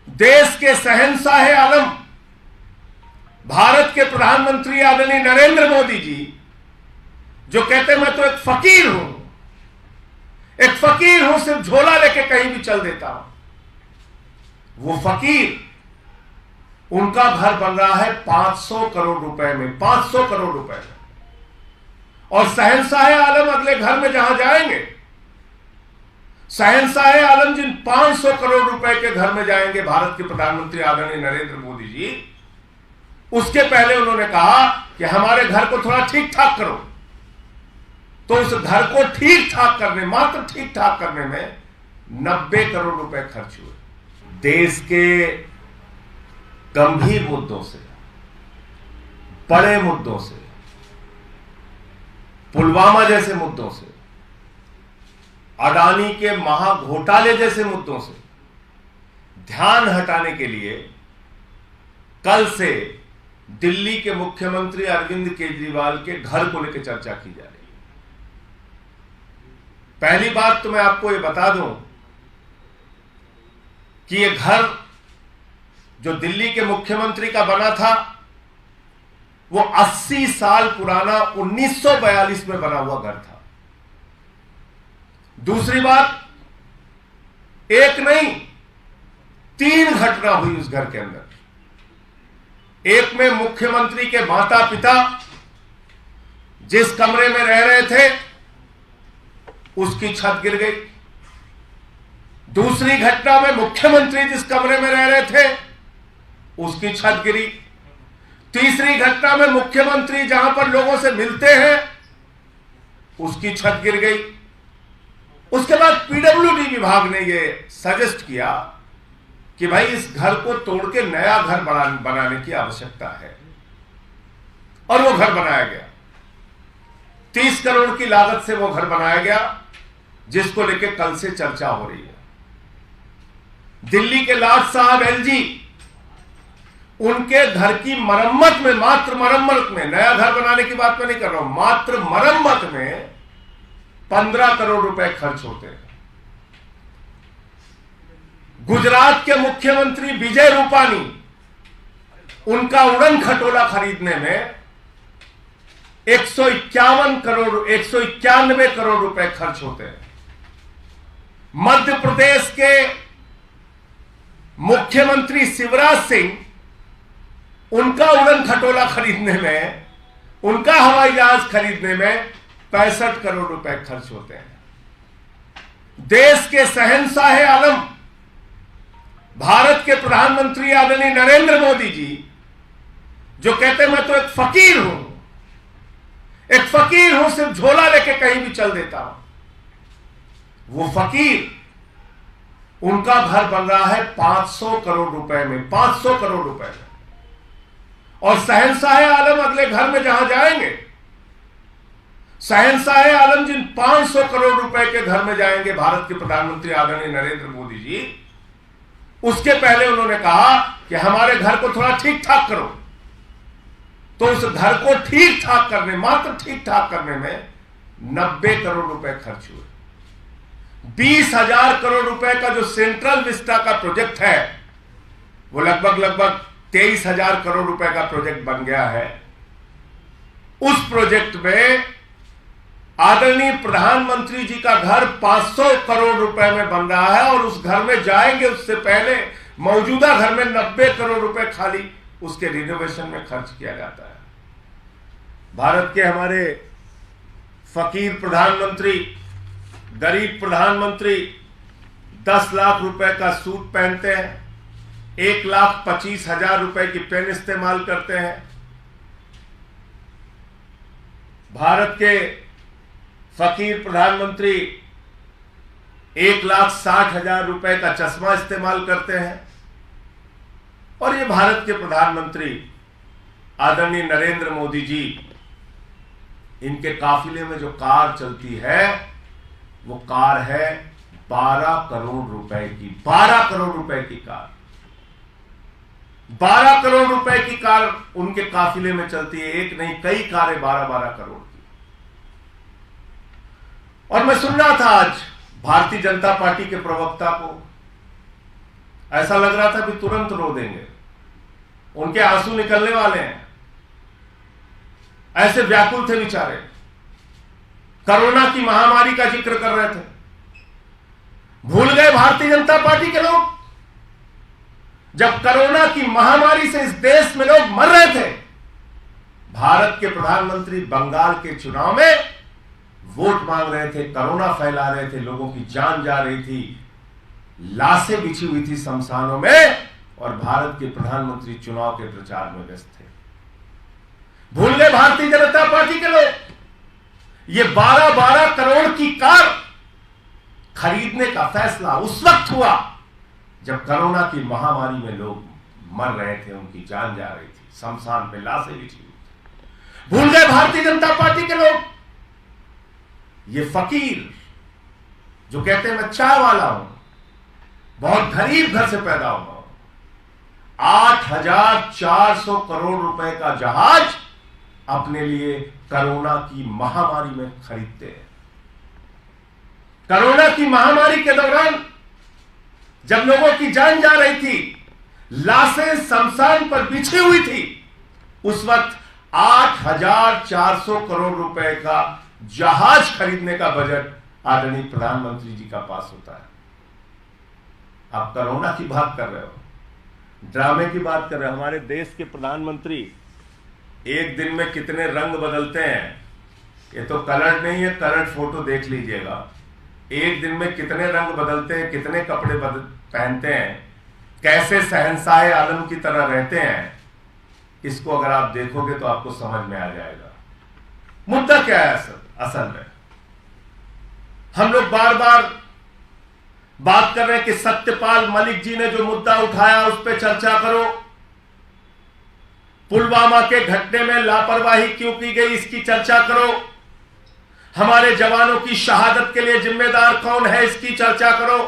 देश के शहंशाह आलम भारत के प्रधानमंत्री आदरणीय नरेंद्र मोदी जी जो कहते हैं मैं तो एक फकीर हूं, सिर्फ झोला लेके कहीं भी चल देता हूं। वो फकीर, उनका घर बन रहा है 500 करोड़ रुपए में, 500 करोड़ रुपए में। और शहंशाह आलम अगले घर में जहां जाएंगे, शहंशाह आलम जिन 500 करोड़ रुपए के घर में जाएंगे भारत के प्रधानमंत्री आदरणीय नरेंद्र मोदी जी, उसके पहले उन्होंने कहा कि हमारे घर को थोड़ा ठीक ठाक करो। तो उस घर को ठीक ठाक करने, मात्र ठीक ठाक करने में 90 करोड़ रुपए खर्च हुए। देश के गंभीर मुद्दों से, बड़े मुद्दों से, पुलवामा जैसे मुद्दों से, अडानी के महाघोटाले जैसे मुद्दों से ध्यान हटाने के लिए कल से दिल्ली के मुख्यमंत्री अरविंद केजरीवाल के घर को लेकर चर्चा की जा रही है। पहली बात तो मैं आपको यह बता दूं कि यह घर जो दिल्ली के मुख्यमंत्री का बना था वो 80 साल पुराना 1942 में बना हुआ घर था। दूसरी बात, एक नहीं 3 घटना हुई उस घर के अंदर। एक में मुख्यमंत्री के माता पिता जिस कमरे में रह रहे थे उसकी छत गिर गई। दूसरी घटना में मुख्यमंत्री जिस कमरे में रह रहे थे उसकी छत गिरी। तीसरी घटना में मुख्यमंत्री जहां पर लोगों से मिलते हैं उसकी छत गिर गई। उसके बाद पीडब्ल्यूडी विभाग ने यह सजेस्ट किया कि भाई इस घर को तोड़ के नया घर बनाने की आवश्यकता है, और वो घर बनाया गया। 30 करोड़ की लागत से वो घर बनाया गया, जिसको लेकर कल से चर्चा हो रही है। दिल्ली के लाट साहब एलजी, उनके घर की मरम्मत में, मात्र मरम्मत में, नया घर बनाने की बात मैं नहीं कर रहा हूं, मात्र मरम्मत में 15 करोड़ रुपए खर्च होते हैं। गुजरात के मुख्यमंत्री विजय रूपानी, उनका उड़न खटोला खरीदने में 191 करोड़ रुपए खर्च होते हैं। मध्य प्रदेश के मुख्यमंत्री शिवराज सिंह, उनका उड़न खटोला खरीदने में, उनका हवाई जहाज खरीदने में 65 करोड़ रुपए खर्च होते हैं। देश के शहंशाह आलम भारत के प्रधानमंत्री आदरणीय नरेंद्र मोदी जी जो कहते हैं मैं तो एक फकीर हूं, सिर्फ झोला लेके कहीं भी चल देता हूं। वो फकीर, उनका घर बन रहा है 500 करोड़ रुपए में, 500 करोड़ रुपए में। और शहंशाह आलम अगले घर में जहां जाएंगे, शहंशाह आलम जिन 500 करोड़ रुपए के घर में जाएंगे भारत के प्रधानमंत्री आदरणीय नरेंद्र मोदी जी, उसके पहले उन्होंने कहा कि हमारे घर को थोड़ा ठीक ठाक करो। तो उस घर को ठीक ठाक करने, मात्र ठीक ठाक करने में 90 करोड़ रुपए खर्च हुए। 20,000 करोड़ रुपए का जो सेंट्रल विस्टा का प्रोजेक्ट है वो लगभग 23,000 करोड़ रुपए का प्रोजेक्ट बन गया है। उस प्रोजेक्ट में आदरणीय प्रधानमंत्री जी का घर 500 करोड़ रुपए में बन रहा है, और उस घर में जाएंगे उससे पहले मौजूदा घर में 90 करोड़ रुपए खाली उसके रिनोवेशन में खर्च किया जाता है। भारत के हमारे फकीर प्रधानमंत्री, गरीब प्रधानमंत्री 10 लाख रुपए का सूट पहनते हैं, 1,25,000 रुपए की पेन इस्तेमाल करते हैं। भारत के फकीर प्रधानमंत्री 1,60,000 रुपए का चश्मा इस्तेमाल करते हैं। और ये भारत के प्रधानमंत्री आदरणीय नरेंद्र मोदी जी, इनके काफिले में जो कार चलती है वो कार है 12 करोड़ रुपए की, 12 करोड़ रुपए की कार, 12 करोड़ रुपए की कार उनके काफिले में चलती है। एक नहीं, कई कारें 12-12 करोड़ की। और मैं सुन रहा था आज भारतीय जनता पार्टी के प्रवक्ता को, ऐसा लग रहा था कि तुरंत रो देंगे, उनके आंसू निकलने वाले हैं, ऐसे व्याकुल थे बेचारे। कोरोना की महामारी का जिक्र कर रहे थे। भूल गए भारतीय जनता पार्टी के लोग, जब कोरोना की महामारी से इस देश में लोग मर रहे थे, भारत के प्रधानमंत्री बंगाल के चुनाव में वोट मांग रहे थे, कोरोना फैला रहे थे, लोगों की जान जा रही थी, लाशें बिछी हुई थी शमशानों में, और भारत के प्रधानमंत्री चुनाव के प्रचार में व्यस्त थे। भूल गए भारतीय जनता पार्टी के लोग, ये 12-12 करोड़ की कार खरीदने का फैसला उस वक्त हुआ जब कोरोना की महामारी में लोग मर रहे थे, उनकी जान जा रही थी, शमशान पे लाशें बिछी हुई थी। भूल गए भारतीय जनता पार्टी के लोग, ये फकीर जो कहते हैं मैं चाय वाला हूं, बहुत गरीब घर से पैदा हुआ हूं, 8,400 करोड़ रुपए का जहाज अपने लिए कोरोना की महामारी में खरीदते हैं। कोरोना की महामारी के दौरान जब लोगों की जान जा रही थी, लाशें शमशान पर बिछी हुई थी, उस वक्त 8,400 करोड़ रुपए का जहाज खरीदने का बजट आदरणीय प्रधानमंत्री जी का पास होता है। आप कोरोना की बात कर रहे हो, ड्रामे की बात कर रहे हो। हमारे देश के प्रधानमंत्री एक दिन में कितने रंग बदलते हैं, ये तो कलर नहीं है, कलर फोटो देख लीजिएगा। एक दिन में कितने रंग बदलते हैं, कितने कपड़े पहनते हैं, कैसे शहंशाह आलम की तरह रहते हैं, इसको अगर आप देखोगे तो आपको समझ में आ जाएगा। मुद्दा क्या है असल में? हम लोग बार बार बात कर रहे हैं कि सत्यपाल मलिक जी ने जो मुद्दा उठाया उस पर चर्चा करो, पुलवामा के घटने में लापरवाही क्यों की गई इसकी चर्चा करो, हमारे जवानों की शहादत के लिए जिम्मेदार कौन है इसकी चर्चा करो।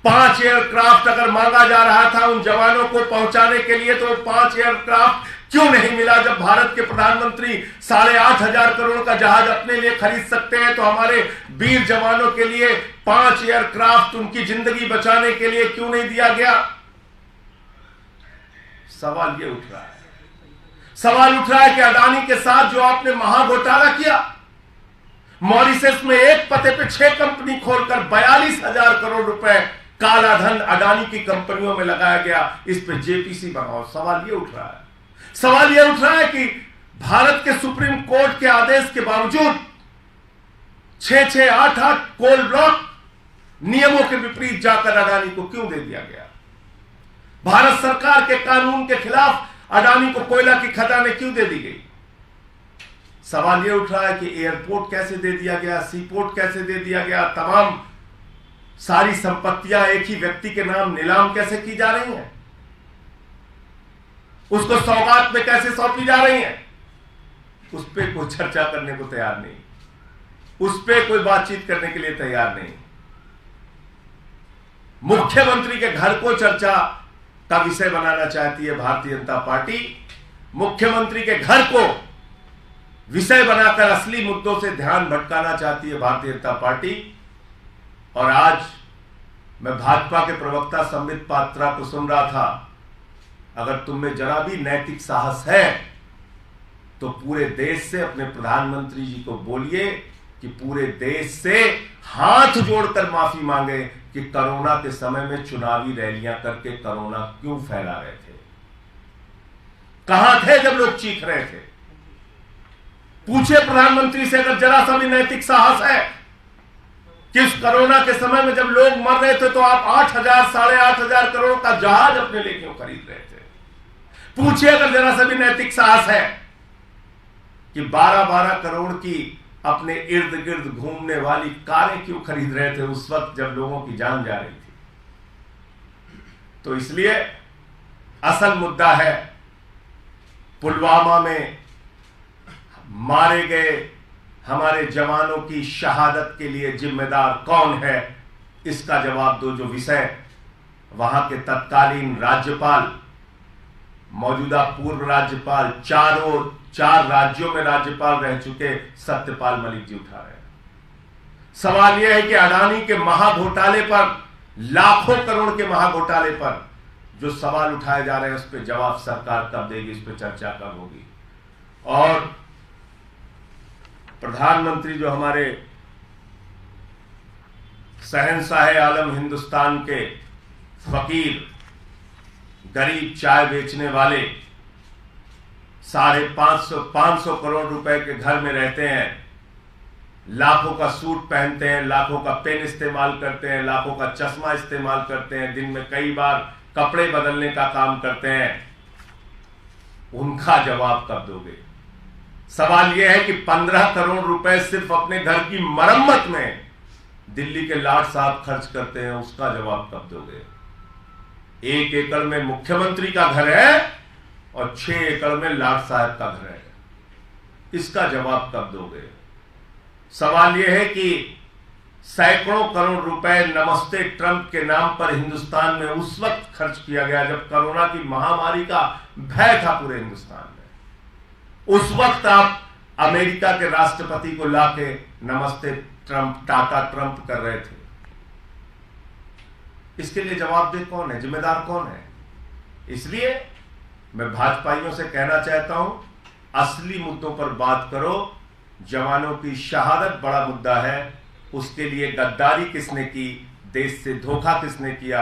5 एयरक्राफ्ट अगर मांगा जा रहा था उन जवानों को पहुंचाने के लिए, तो 5 एयरक्राफ्ट क्यों नहीं मिला? जब भारत के प्रधानमंत्री 8,500 करोड़ का जहाज अपने लिए खरीद सकते हैं, तो हमारे वीर जवानों के लिए 5 एयरक्राफ्ट उनकी जिंदगी बचाने के लिए क्यों नहीं दिया गया? सवाल ये उठ रहा है। सवाल उठ रहा है कि अडानी के साथ जो आपने महाघोटाला किया, मॉरिशस में एक पते पे 6 कंपनी खोलकर 42,000 करोड़ रुपए काला धन अडानी की कंपनियों में लगाया गया, इस पे जेपीसी बनाओ। सवाल ये उठ रहा है। सवाल यह उठ रहा है कि भारत के सुप्रीम कोर्ट के आदेश के बावजूद 6-6, 8-8 कोल ब्लॉक नियमों के विपरीत जाकर अडानी को क्यों दे दिया गया? भारत सरकार के कानून के खिलाफ अडानी को कोयला की खदानें क्यों दे दी गई? सवाल यह उठ रहा है कि एयरपोर्ट कैसे दे दिया गया, सीपोर्ट कैसे दे दिया गया, तमाम सारी संपत्तियां एक ही व्यक्ति के नाम नीलाम कैसे की जा रही हैं, उसको सौगात में कैसे सौंपी जा रही हैं, उस पर कोई चर्चा करने को तैयार नहीं, उस पर कोई बातचीत करने के लिए तैयार नहीं। मुख्यमंत्री के घर को चर्चा का विषय बनाना चाहती है भारतीय जनता पार्टी। मुख्यमंत्री के घर को विषय बनाकर असली मुद्दों से ध्यान भटकाना चाहती है भारतीय जनता पार्टी। और आज मैं भाजपा के प्रवक्ता संबित पात्रा को सुन रहा था, अगर तुम में जरा भी नैतिक साहस है तो पूरे देश से अपने प्रधानमंत्री जी को बोलिए कि पूरे देश से हाथ जोड़कर माफी मांगे कि कोरोना के समय में चुनावी रैलियां करके कोरोना क्यों फैला रहे थे। कहां थे जब लोग चीख रहे थे? पूछे प्रधानमंत्री से, अगर जरा सा भी नैतिक साहस है कि इस कोरोना के समय में जब लोग मर रहे थे तो आप 8,000, 8,500 करोड़ का जहाज अपने लिए क्यों खरीद रहे थे? पूछिए अगर जरा सा भी नैतिक साहस है कि 12-12 करोड़ की अपने इर्द गिर्द घूमने वाली कारें क्यों खरीद रहे थे उस वक्त जब लोगों की जान जा रही थी। तो इसलिए असल मुद्दा है पुलवामा में मारे गए हमारे जवानों की शहादत के लिए जिम्मेदार कौन है, इसका जवाब दो। जो विषय वहां के तत्कालीन राज्यपाल, मौजूदा पूर्व राज्यपाल, 4 राज्यों में राज्यपाल रह चुके सत्यपाल मलिक जी उठा रहे हैं। सवाल यह है कि अडानी के महाघोटाले पर, लाखों करोड़ के महाघोटाले पर जो सवाल उठाए जा रहे हैं उस पर जवाब सरकार कब देगी, इस पर चर्चा कब होगी। और प्रधानमंत्री जो हमारे शहंशाह आलम हिंदुस्तान के फकीर, गरीब चाय बेचने वाले 550 करोड़ रुपए के घर में रहते हैं, लाखों का सूट पहनते हैं, लाखों का पेन इस्तेमाल करते हैं, लाखों का चश्मा इस्तेमाल करते हैं, दिन में कई बार कपड़े बदलने का काम करते हैं, उनका जवाब कब दोगे? सवाल यह है कि 15 करोड़ रुपए सिर्फ अपने घर की मरम्मत में दिल्ली के लाट साहब खर्च करते हैं, उसका जवाब कब दोगे? 1 एकड़ में मुख्यमंत्री का घर है और 6 एकड़ में लाट साहब का घर है, इसका जवाब कब दोगे? सवाल यह है कि सैकड़ों करोड़ रुपए नमस्ते ट्रंप के नाम पर हिंदुस्तान में उस वक्त खर्च किया गया जब कोरोना की महामारी का भय था पूरे हिंदुस्तान में। उस वक्त आप अमेरिका के राष्ट्रपति को लाके नमस्ते ट्रंप, टाटा ट्रंप कर रहे थे। इसके लिए जवाबदेह कौन है, जिम्मेदार कौन है? इसलिए मैं भाजपाइयों से कहना चाहता हूं, असली मुद्दों पर बात करो। जवानों की शहादत बड़ा मुद्दा है, उसके लिए गद्दारी किसने की, देश से धोखा किसने किया,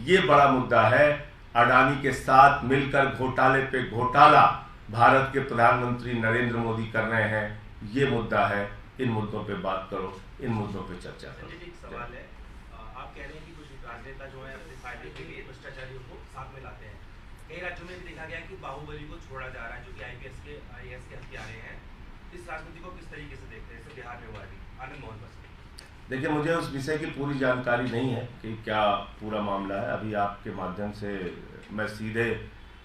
यह बड़ा मुद्दा है। अडानी के साथ मिलकर घोटाले पे घोटाला भारत के प्रधानमंत्री नरेंद्र मोदी कर रहे हैं, यह मुद्दा है। इन मुद्दों पे बात करो, इन मुद्दों पे चर्चा करो। एक सवाल है, आप कह रहे हैं कि कुछ राजनेता जो है अपने फायदे के लिए भ्रष्टाचारियों को साथ में लाते हैं। कई राज्यों में भी देखा गया कि बाहुबली को छोड़ा जा रहा है, जो कि आईएएस के हत्यारे हैं। इस राजनीति को किस तरीके से देखते हैं? जैसे बिहार में हुआ, आनंद मोहन बस। देखिए, मुझे उस विषय की पूरी जानकारी नहीं है कि क्या पूरा मामला है। अभी आपके माध्यम से मैं सीधे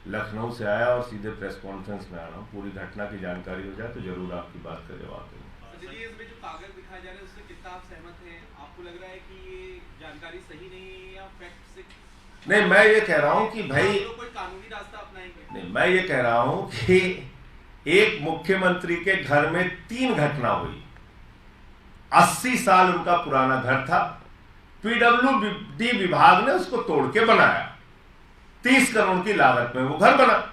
लखनऊ से आया और सीधे प्रेस कॉन्फ्रेंस में आ रहा हूँ। पूरी घटना की जानकारी हो जाए तो जरूर आपकी बात का जवाब दूंगा। इसमें जो कागज दिखाए जा रहे हैं उससे कितना आप सहमत हैं? आपको लग रहा है कि ये जानकारी सही नहीं है या फैक्ट से? नहीं, मैं ये कह रहा हूँ कि भाई, कोई कानूनी रास्ता अपनाएंगे? नहीं, मैं ये कह रहा हूँ कि एक मुख्यमंत्री के घर में 3 घटना हुई। 80 साल उनका पुराना घर था, पीडब्ल्यूडी विभाग ने उसको तोड़ के बनाया, 30 करोड़ की लागत में वो घर बना।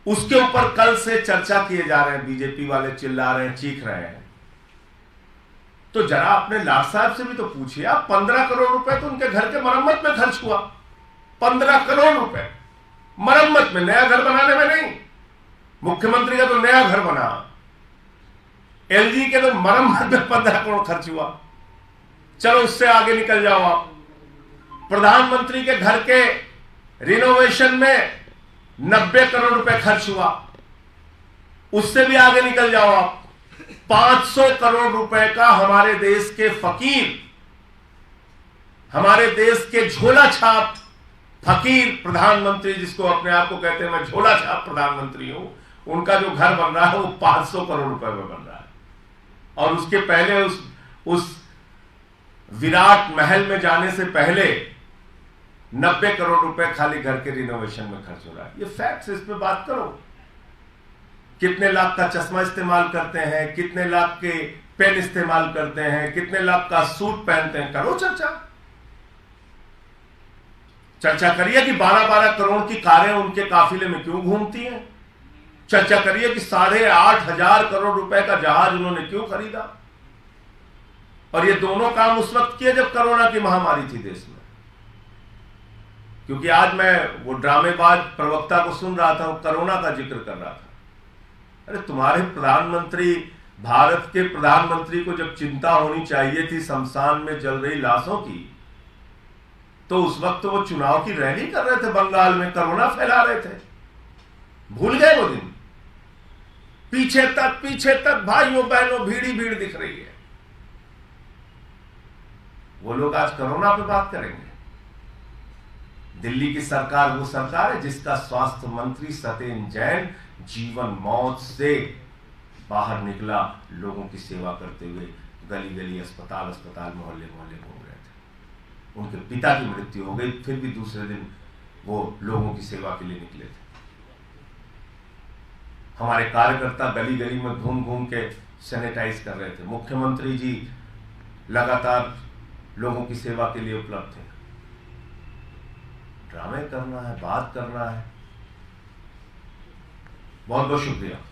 उसके ऊपर कल से चर्चा किए जा रहे हैं, बीजेपी वाले चिल्ला रहे हैं, चीख रहे हैं। तो जरा अपने लाट साहब से भी तो पूछिए आप, 15 करोड़ रुपए तो उनके घर के मरम्मत में खर्च हुआ। 15 करोड़ रुपए मरम्मत में, नया घर बनाने में नहीं। मुख्यमंत्री का तो नया घर बना, एलजी के तो मरम्मत में 15 करोड़ खर्च हुआ। चलो उससे आगे निकल जाओ आप, प्रधानमंत्री के घर के रिनोवेशन में 90 करोड़ रुपए खर्च हुआ, उससे भी आगे निकल जाओ आप। 500 करोड़ रुपए का हमारे देश के फकीर, हमारे देश के झोला छाप फकीर प्रधानमंत्री, जिसको अपने आप को कहते हैं मैं झोला छाप प्रधानमंत्री हूं, उनका जो घर बन रहा है वो 500 करोड़ रुपए में बन रहा है। और उसके पहले उस विराट महल में जाने से पहले 90 करोड़ रुपए खाली घर के रिनोवेशन में खर्च हो रहा है। ये फैक्ट्स, इस पे बात करो। कितने लाख का चश्मा इस्तेमाल करते हैं, कितने लाख के पेन इस्तेमाल करते हैं, कितने लाख का सूट पहनते हैं, करो चर्चा करिए कि 12-12 करोड़ की कारें उनके काफिले में क्यों घूमती हैं। चर्चा करिए कि 8,500 करोड़ रुपए का जहाज उन्होंने क्यों खरीदा। और ये दोनों काम उस वक्त किए जब कोरोना की महामारी थी देश में। क्योंकि आज मैं वो ड्रामेबाज प्रवक्ता को सुन रहा था, वो कोरोना का जिक्र कर रहा था। अरे तुम्हारे प्रधानमंत्री, भारत के प्रधानमंत्री को जब चिंता होनी चाहिए थी शमशान में जल रही लाशों की, तो उस वक्त वो चुनाव की रैली कर रहे थे बंगाल में, कोरोना फैला रहे थे। भूल गए वो दिन? पीछे तक भाइयों बहनों भीड़ भीड़ दिख रही है। वो लोग आज कोरोना पे बात करेंगे। दिल्ली की सरकार वो सरकार है जिसका स्वास्थ्य मंत्री सत्येंद्र जैन जीवन मौत से बाहर निकला, लोगों की सेवा करते हुए गली गली, अस्पताल मोहल्ले घूम रहे थे। उनके पिता की मृत्यु हो गई, फिर भी दूसरे दिन वो लोगों की सेवा के लिए निकले थे। हमारे कार्यकर्ता गली गली में घूम घूम के सैनिटाइज कर रहे थे। मुख्यमंत्री जी लगातार लोगों की सेवा के लिए उपलब्ध थे। ड्रामे करना है, बात करना है। बहुत बहुत शुक्रिया।